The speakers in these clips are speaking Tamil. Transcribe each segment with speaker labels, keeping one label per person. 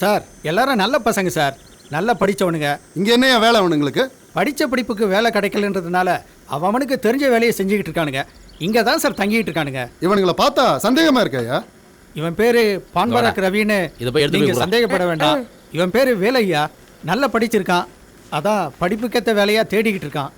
Speaker 1: சார் எல்லாரும் நல்ல பசங்க சார், நல்லா படித்தவனுங்க.
Speaker 2: இங்கே என்னையா வேலை அவனுங்களுக்கு?
Speaker 1: படித்த படிப்புக்கு வேலை கிடைக்கலன்றதுனால அவனுக்கு தெரிஞ்ச வேலையை செஞ்சுக்கிட்டு இருக்கானுங்க. இங்கே தான் சார் தங்கிட்டு இருக்கானுங்க.
Speaker 2: இவனுங்களை பார்த்தா சந்தேகமாக இருக்கையா?
Speaker 1: இவன் பேர் பான்பாரக் ரவின்னு நீங்கள் சந்தேகப்பட வேண்டாம். இவன் பேர் வேலையா, நல்லா படிச்சிருக்கான். அதான் படிப்புக்கேற்ற வேலையாக தேடிக்கிட்டு இருக்கான்.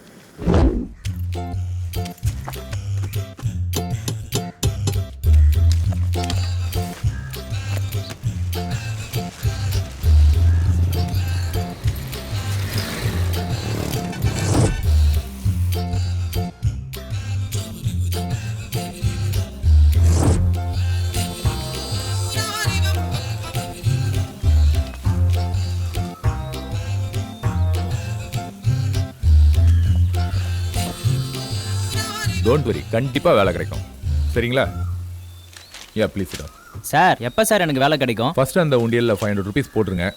Speaker 3: டோன்ட் வரி, கண்டிப்பாக வேலை கிடைக்கும். சரிங்களா? யா ப்ளீஸ்
Speaker 4: சார். எப்போ சார் எனக்கு வேலை கிடைக்கும்?
Speaker 3: ஃபர்ஸ்ட் அந்த உண்டியலில் 500 rupees போட்டுருங்க,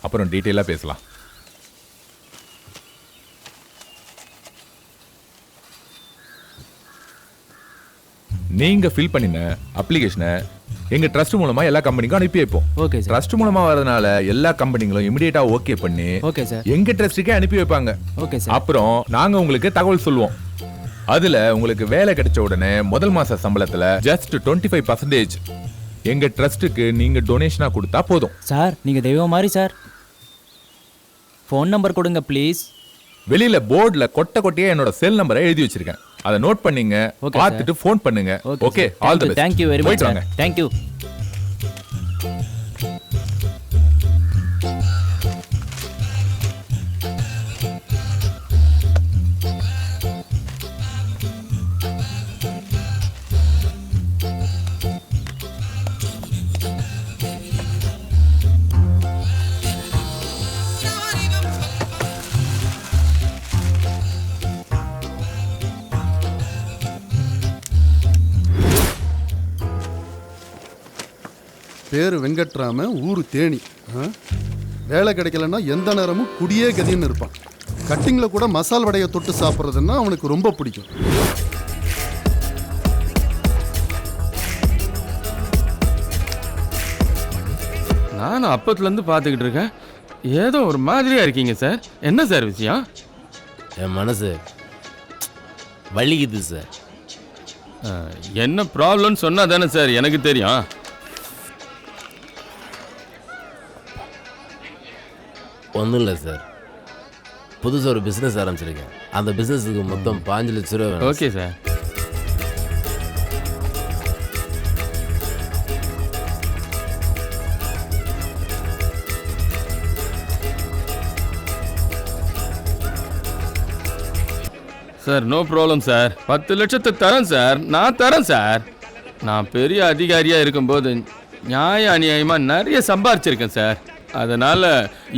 Speaker 3: அப்புறம் டீட்டெயிலாக பேசலாம். நீங்க ஃபில் பண்ணின அப்ளிகேஷனை எங்க ட்ரஸ்ட் மூலமா எல்லா கம்பெனிக்கும் அனுப்பி வைப்போம்.
Speaker 4: Okay sir.
Speaker 3: ட்ரஸ்ட் மூலமா வரதுனால எல்லா கம்பெனிகளும் இமிடியேட்டா ஓகே பண்ணி
Speaker 4: ஓகே சார்
Speaker 3: எங்க ட்ரஸ்ட்டுக்கே அனுப்பி வைப்பாங்க.
Speaker 4: Okay sir.
Speaker 3: அப்புறம் நாங்க உங்களுக்கு தகவல் சொல்லுவோம். அதுல உங்களுக்கு வேலை கிடைச்ச உடனே முதல் மாச சம்பளத்துல ஜஸ்ட் 25% எங்க ட்ரஸ்ட்டுக்கு நீங்க டொனேஷனா கொடுத்தா போதும்.
Speaker 4: சார் நீங்க தெய்வம் மாதிரி சார். ஃபோன் நம்பர் கொடுங்க ப்ளீஸ்.
Speaker 3: வெளியில போர்டுல கொட்டையா என்னோட செல் நம்பரை எழுதி வச்சிருக்கேன், அதை நோட் பண்ணீங்க, பார்த்துட்டு ஃபோன் பண்ணுங்க. Okay, all the best.
Speaker 4: Thank you very much. Thank you.
Speaker 2: பேர் வெங்கட்ராம, ஊர் தேனி. வேலை கிடைக்கலன்னா எந்த நேரமும் குடியே கதின்னு இருப்பான். கட்டிங்கில் கூட மசால் வடையை தொட்டு சாப்பிட்றதுன்னா அவனுக்கு ரொம்ப பிடிக்கும்.
Speaker 5: நானும் அப்பத்துலேருந்து பார்த்துக்கிட்டு இருக்கேன், ஏதோ ஒரு மாதிரியாக இருக்கீங்க சார். என்ன சார் விஷயம்?
Speaker 6: என் மனசு வலிக்குது சார்.
Speaker 5: என்ன ப்ராப்ளம்னு சொன்னால் தானே சார் எனக்கு தெரியும்.
Speaker 6: ஒன்றும் இல்லை சார், புதுசாக ஒரு பிஸ்னஸ் ஆரம்பிச்சிருக்கேன். அந்த பிஸ்னஸுக்கு மொத்தம் 5 லட்ச ரூபா.
Speaker 5: Okay sir. Sir no problem sir, 10 லட்சத்தை தரேன் சார். நான் தரேன் சார். நான் பெரிய அதிகாரியாக இருக்கும்போது அநியாயமாக நிறைய சம்பாரிச்சிருக்கேன் சார். அதனால்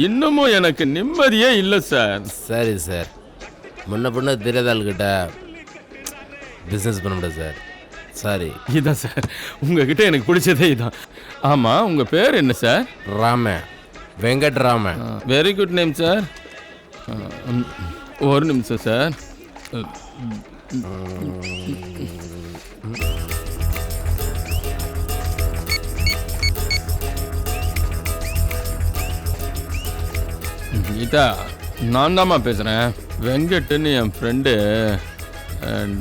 Speaker 5: இன்னமும் எனக்கு நிம்மதியே இல்லை சார்.
Speaker 6: சரி சார், முன்ன பின்ன தெரியாத ஆளுக்கிட்ட பிஸ்னஸ் பண்ண முடியாது சார். சாரி.
Speaker 5: இதான் சார் உங்ககிட்ட எனக்கு பிடிச்சதே இதான். ஆமாம், உங்கள் பேர் என்ன sir?
Speaker 6: Rama, Venkatraman.
Speaker 5: Very good name sir. ஒரு நிமிஷம் சார். கீதா, நான் தாம்மா பேசுகிறேன். வெங்கட்டுன்னு என் ஃப்ரெண்டு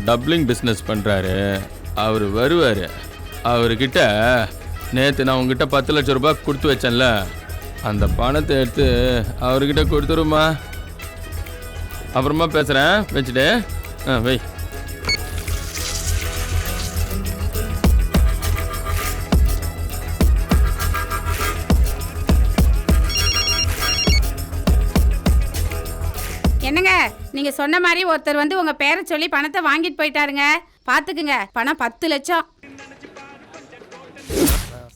Speaker 5: டப்ளிங் பிஸ்னஸ் பண்ணுறாரு. அவர் வருவார். அவர்கிட்ட நேற்று நான் உங்ககிட்ட 10 லட்ச ரூபாய் கொடுத்து வச்சேன்ல, அந்த பணத்தை எடுத்து அவர்கிட்ட கொடுத்துருமா. அப்புறமா பேசுகிறேன், வச்சுட்டு வை.
Speaker 7: என்னங்க, நீங்க சொன்ன மாதிரி ஒருத்தர் வந்து உங்க பேரை சொல்லி பணத்தை வாங்கிட்டு போயிட்டாருங்க. பாத்துக்குங்க, பணம் 10 லட்சம்.